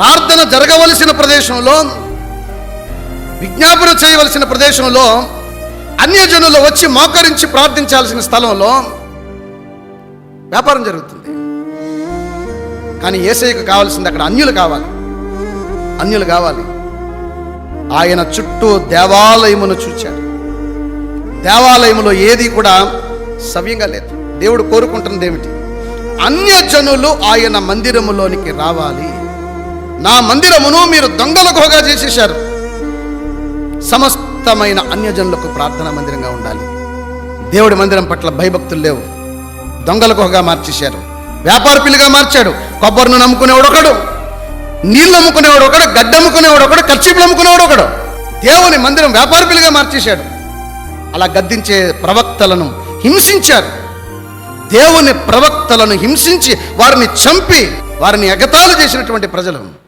ప్రార్థన జరగవలసిన ప్రదేశంలో, విజ్ఞాపన చేయవలసిన ప్రదేశంలో, అన్యజనులు వచ్చి మోకరించి ప్రార్థించాల్సిన స్థలంలో వ్యాపారం జరుగుతుంది. కానీ యేసయ్యకు కావాల్సింది అక్కడ అన్యులు కావాలి. ఆయన చుట్టూ దేవాలయమును చూచాడు. దేవాలయములో ఏది కూడా సవ్యంగా లేదు. దేవుడు కోరుకుంటున్నది ఏమిటి? అన్యజనులు ఆయన మందిరములోనికి రావాలి. నా మందిరమును మీరు దొంగల గుహగా చేసేశారు. సమస్తమైన అన్యజనులకు ప్రార్థనా మందిరంగా ఉండాలి. దేవుడి మందిరం పట్ల భయభక్తులు లేవు. దొంగల గుహగా మార్చేశారు. వ్యాపార పిల్లిగా మార్చాడు. కొబ్బరిని నమ్ముకునేవాడు ఒకడు, నీళ్ళు అమ్ముకునేవాడు ఒకడు, గడ్డ అమ్ముకునేవాడు ఒకడు, కర్చీపులు అమ్ముకునేవాడు ఒకడు. దేవుని మందిరం వ్యాపార పిల్లిగా మార్చేశాడు. అలా గద్దించే ప్రవక్తలను హింసించారు. దేవుని ప్రవక్తలను హింసించి వారిని చంపి వారిని ఎగతాళి చేసినటువంటి ప్రజలు